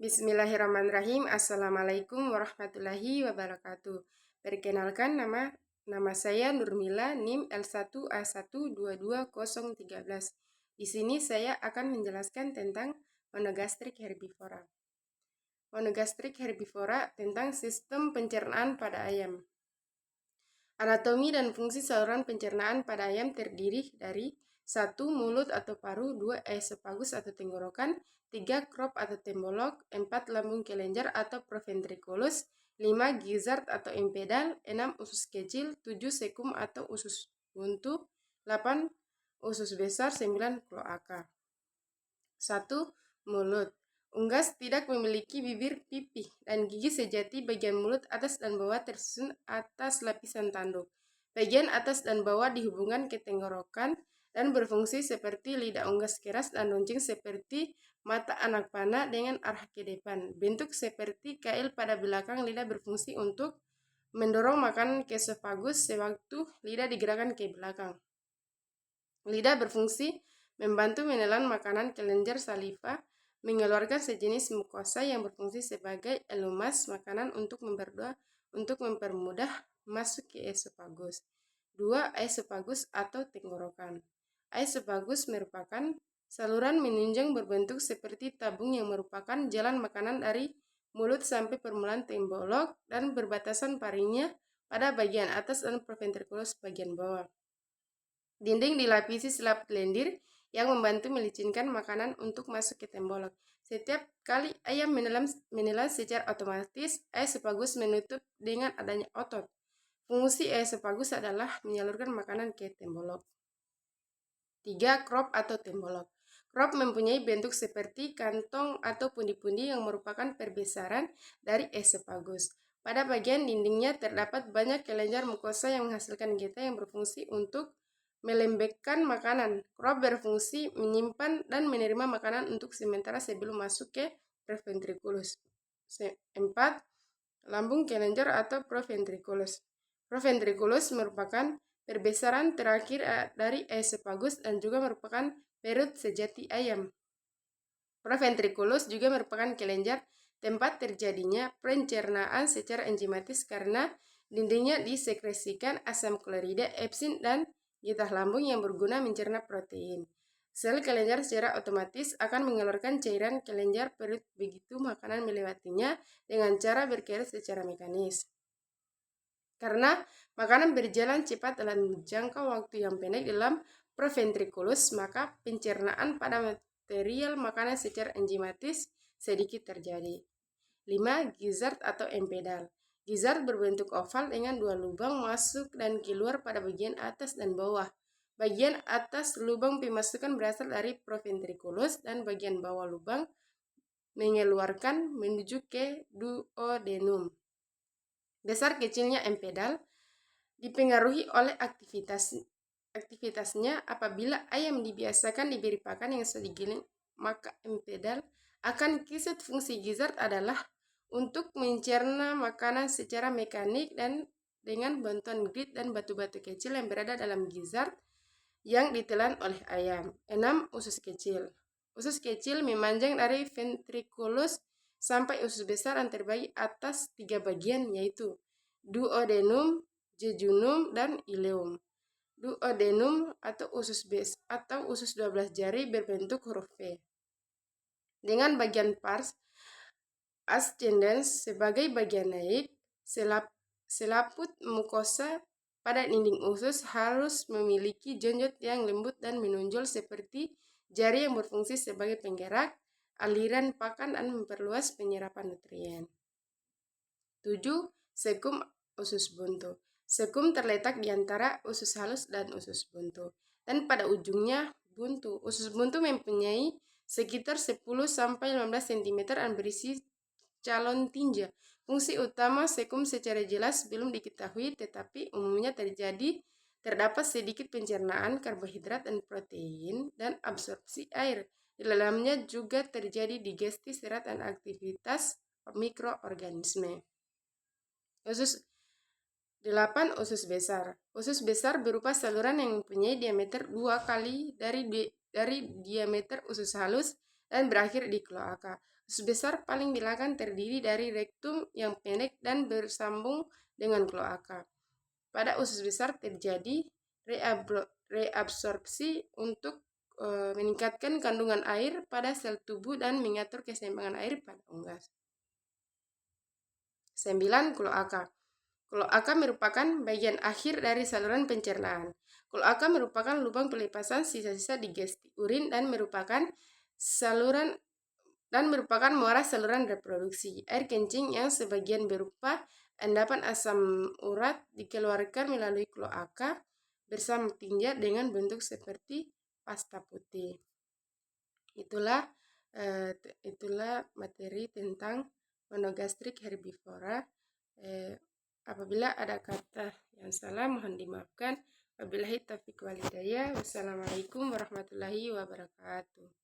Bismillahirrahmanirrahim. Assalamualaikum warahmatullahi wabarakatuh. Perkenalkan, nama saya Nurmila, NIM L1A1222013. Di sini saya akan menjelaskan tentang Monogastric herbivora. Monogastric herbivora tentang sistem pencernaan pada ayam. Anatomi dan fungsi saluran pencernaan pada ayam terdiri dari 1. Mulut atau paru, 2. Esophagus atau tenggorokan, 3. Crop atau tembolok, 4. Lambung kelenjar atau proventriculus, 5. Gizzard atau empedal, 6. Usus kecil, 7. Sekum atau usus buntu, 8. Usus besar, 9. Kloaka. 1. Mulut. Unggas tidak memiliki bibir pipih dan gigi sejati. Bagian mulut atas dan bawah tersusun atas lapisan tanduk. Bagian atas dan bawah dihubungkan ke tenggorokan dan berfungsi seperti lidah unggas keras dan runcing seperti mata anak panah dengan arah ke depan. Bentuk seperti kail pada belakang lidah berfungsi untuk mendorong makanan ke esophagus sewaktu lidah digerakkan ke belakang. Lidah berfungsi membantu menelan makanan kelenjar saliva, mengeluarkan sejenis mukosa yang berfungsi sebagai elumas makanan untuk mempermudah masuk ke esophagus. 2. Esophagus atau tenggorokan. Esophagus merupakan saluran menunjang berbentuk seperti tabung yang merupakan jalan makanan dari mulut sampai permulaan tembolok dan berbatasan parinya pada bagian atas dan proventriculus bagian bawah. Dinding dilapisi selaput lendir yang membantu melicinkan makanan untuk masuk ke tembolok. Setiap kali ayam menelan secara otomatis, esophagus menutup dengan adanya otot. Fungsi esophagus adalah menyalurkan makanan ke tembolok. 3. Crop atau tembolok. Crop mempunyai bentuk seperti kantong atau pundi-pundi yang merupakan perbesaran dari esophagus. Pada bagian dindingnya terdapat banyak kelenjar mukosa yang menghasilkan geta yang berfungsi untuk melembekkan makanan. Crop berfungsi menyimpan dan menerima makanan untuk sementara sebelum masuk ke proventriculus. 4. Lambung kelenjar atau proventriculus. Proventriculus merupakan perbesaran terakhir dari esophagus dan juga merupakan perut sejati ayam. Proventriculus juga merupakan kelenjar tempat terjadinya pencernaan secara enzimatis karena dindingnya disekresikan asam klorida, epsin, dan getah lambung yang berguna mencerna protein. Sel kelenjar secara otomatis akan mengeluarkan cairan kelenjar perut begitu makanan melewatinya dengan cara berkerut secara mekanis. Karena makanan berjalan cepat dalam jangka waktu yang pendek dalam proventriculus, maka pencernaan pada material makanan secara enzimatis sedikit terjadi. 5. Gizzard atau empedal. Gizzard berbentuk oval dengan 2 lubang masuk dan keluar pada bagian atas dan bawah. Bagian atas lubang pemasukan berasal dari proventriculus dan bagian bawah lubang mengeluarkan menuju ke duodenum. Besar kecilnya empedal dipengaruhi oleh aktivitasnya. Apabila ayam dibiasakan diberi pakan yang sudah digiling, maka empedal akan kisut. Fungsi gizzard adalah untuk mencerna makanan secara mekanik dan dengan bantuan grit dan batu-batu kecil yang berada dalam gizzard yang ditelan oleh ayam. 6. Usus kecil. Usus kecil memanjang dari ventriculus sampai usus besar yang terbagi atas 3 bagian, yaitu duodenum, jejunum, dan ileum. Duodenum atau usus 12 jari berbentuk huruf V. Dengan bagian pars ascendens sebagai bagian naik, selaput mukosa pada dinding usus harus memiliki jonjot yang lembut dan menonjol seperti jari yang berfungsi sebagai penggerak aliran pakan dan memperluas penyerapan nutrien. 7. Sekum usus buntu. Sekum terletak di antara usus halus dan usus buntu, dan pada ujungnya buntu. Usus buntu mempunyai sekitar 10-15 cm dan berisi calon tinja. Fungsi utama sekum secara jelas belum diketahui, tetapi umumnya terdapat sedikit pencernaan karbohidrat dan protein dan absorpsi air. Di dalamnya juga terjadi digesti serat dan aktivitas mikroorganisme. Usus 8. Usus besar. Usus besar berupa saluran yang mempunyai diameter 2 kali dari diameter usus halus dan berakhir di kloaka. Usus besar paling belakang terdiri dari rektum yang pendek dan bersambung dengan kloaka. Pada usus besar terjadi reabsorpsi untuk meningkatkan kandungan air pada sel tubuh dan mengatur keseimbangan air pada unggas. 9. Kloaka. Kloaka merupakan bagian akhir dari saluran pencernaan. Kloaka merupakan lubang pelepasan sisa-sisa digesti urin dan merupakan muara saluran reproduksi. Air kencing yang sebagian berupa endapan asam urat dikeluarkan melalui kloaka bersama tinja dengan bentuk seperti pasta putih. Itulah materi tentang monogastrik herbivora. Apabila ada kata yang salah mohon dimaafkan. Wabillahi taufiq wal hidayah. Wassalamualaikum warahmatullahi wabarakatuh.